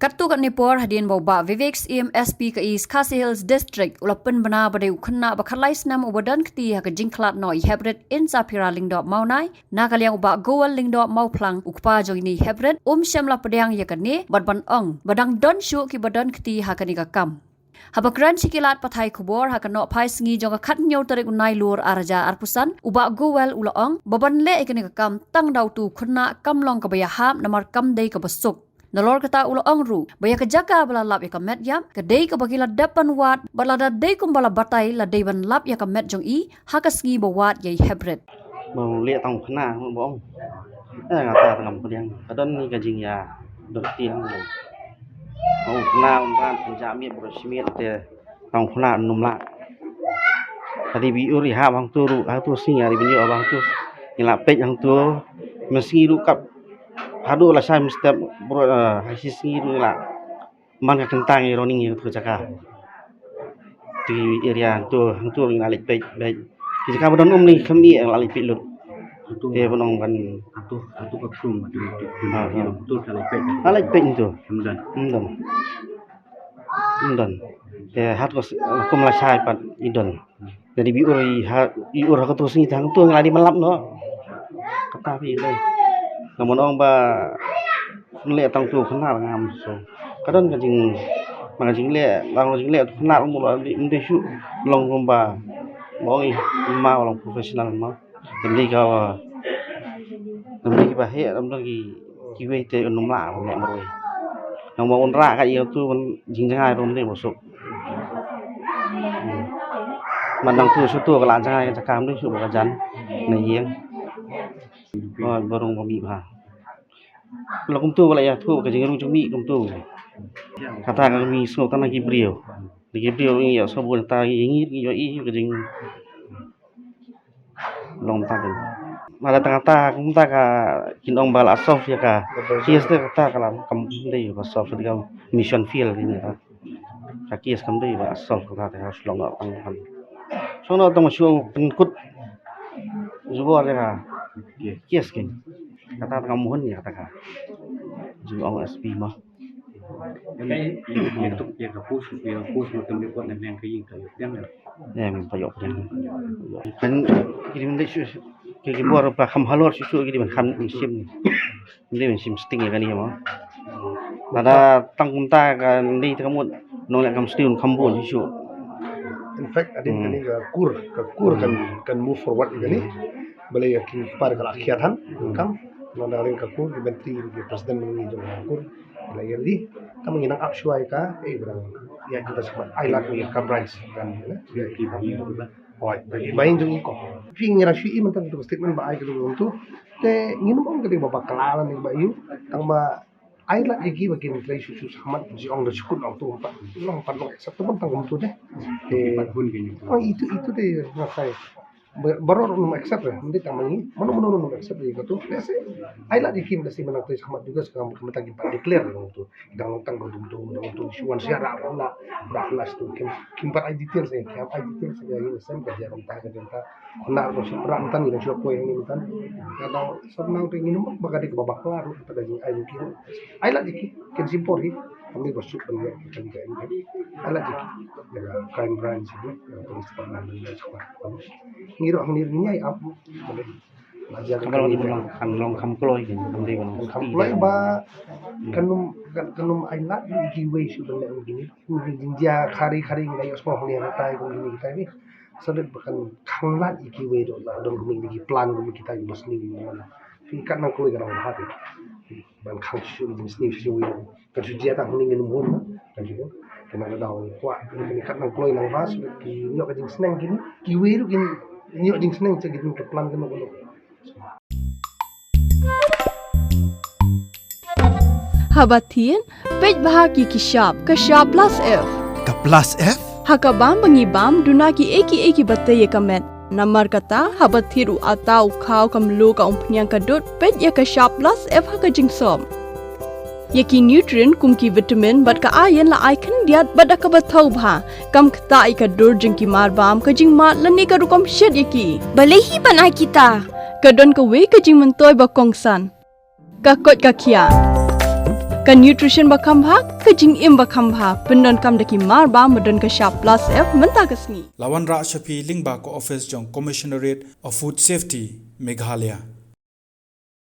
Kartu kat Nepal hadian bawa Vivek EMSP ke East Khasi Hills District ulapan benar pada ukena bakalai senam ubadan keti hak jingklat no hybrid insa pira lingdop mau nai nakaliang ubak goal lingdop mau plang ukpa jo ini hybrid syamla pedang yakane badban ong badang don shu ki badan keti hak ni kam Habakran sikilat pathai kubor hak no pai sengi jong khat nyau tarik unai lur araja arpusan ubak goal ulaong baban le ikani kam tang dau tu khuna kamlong ka bayaham namar kam dei ka basuk Nalor kata ulaong ru, baya kejaga bala lap ya kamet yam, kedai ke bagi dapan wat, bala dadai kumbala batai la ban lap ya kamet jong i, hakas ngi bawat yai hybrid. Mau lihat tang kena, bong. Ngata tengam pedang, kadon ni kajing ya, bertiang. Mau kena umpan penjamit bersimit te, tang kena numla. Tadi biur ya bang tu ru, tu sing ya binyo abang tu, ngilapet yang tu, meski ru kap Hadu lah saya mesti hasil sendiri lah. Mana kentang roning itu jaga di area tu yang alik baik. Jika berdoa ni kami yang alik pilot. Dia penong kan Atu kepung tu alik baik itu. Kemudian. Dia harus aku melasai pat idon. Jadi biur aku tu sini tang tu yang lagi melap no. Kata pilih. Namun orang melihat tang tu kenal ngam so. Kadang kajing kenal mula di syu long lomba. Bongi mau orang profesional mau. Demi kau bahaya demi kiwe te unum la nek meroi. Nang mau unra ka iyo tu jing jangai rom ni bosok. Mandang tu su tu ka lan jangai ka kam ni su ba jan nei yeng. Barung kami bah. Kalau kumtu kalau ya tu kerja rumah cumi kumtu. Kata kami semua tanah Gibril. Di Gibril ini ya sebut tak ingin ini kerja long takin. Malah tengah kumta ka kinong bal asof ya ka. Kias tu kata kalau kamu deh asof di kamu mission field ini ka. Kias kamu deh asof kata harus long tangan. Soalnya tu masuk penkut. Zubar ya ka. Kias kan. Kata tengah mohon ya kata Juang SB mah. Yang kapus macam ni buat yang kayu yang. Yang payok yang. Kan kirim deh kirim buat apa ham halor susu kirim ham sim. Ini sim sting ya kan ini mah. Ada tanggung kan di kamu nolak kamu sting kamu susu. In fact ada ini kur kan move forward ini. Boleh yakin pada kalau akhiran kam nondarin kaku di menteri di presiden menginjau kaku lagi di kamu nginang upsway ka berang ya kita sebut island ni coverage kan ya main jung iko ping ngira shui mentang tu statement ba ai gitu untuk te nginum on kete bapa kelalan ni ba yu tang ba island lagi bagi menteri susu samat ji ong de sukun ong tu empat long accept pun tang tu deh itu deh ngakai baru orang accept ya, nanti tamangi, mana accept dia tu. Biasa, ailah dikim kasi menang tu sama juga sekarang kami tadi pak declare orang tu, dalam tang tu suan siara Allah, beraklas tu, kim par details saya, details saya ini saya kerja orang tak, nak masuk perantan ini siapa yang ini kan, kalau senang pengen nama, maka dia babak kelar, pada jadi ailah dikim, kan simpor ni. Kami bersuk dengan kita ini. Alat jiki, dengan crime branch ini, polis penanganan dan sebagainya. Ngiru ni apa? Boleh. Kalau di bilang long kamploi kan, kami bilang kamploi ba kanum ailat di giveaway sudah nak begini. Dia kari ngai semua ni yang kita ini. Sedang bahkan kanglat giveaway tu lah. Dong kami di plan kami kita ini sendiri mana. Fikat nak keluar orang hati. Ban khang shu di sini shu ini. Kalau dia tak mending minum kan juga. Kena ada daun kuat. Ini kat nang keluar nang vas. Nyok kajing senang gini. Giveaway tu gini. Nyok kajing senang cak gitu ke plan kena kalau. Habatin, pej bahagi kishap, kashap plus F. Ka plus F? Hakabam bangibam dunaki eki batay kamet. Namar kata habathiru atau kau kamlu ka umpnyang kadut pej ya kashap plus F hakajing som. Yaki nutrient kumki vitamin bat ka ayan la icon diat bada ka bathau bha kam khta ika dur jingki marbam ka jing mat lani ka rukom shed yaki balehi banai kita kadon ka we ka jing mentoy ba kongsan ka kot ka kia Kan nutrition bakam bhak, ka jing im bakam bha, pendon kam daki mar ba madon ka sharp plus F menta kasni. Lawan Ra Shafi Lingba ko office jong Commissionerate of Food Safety Meghalaya.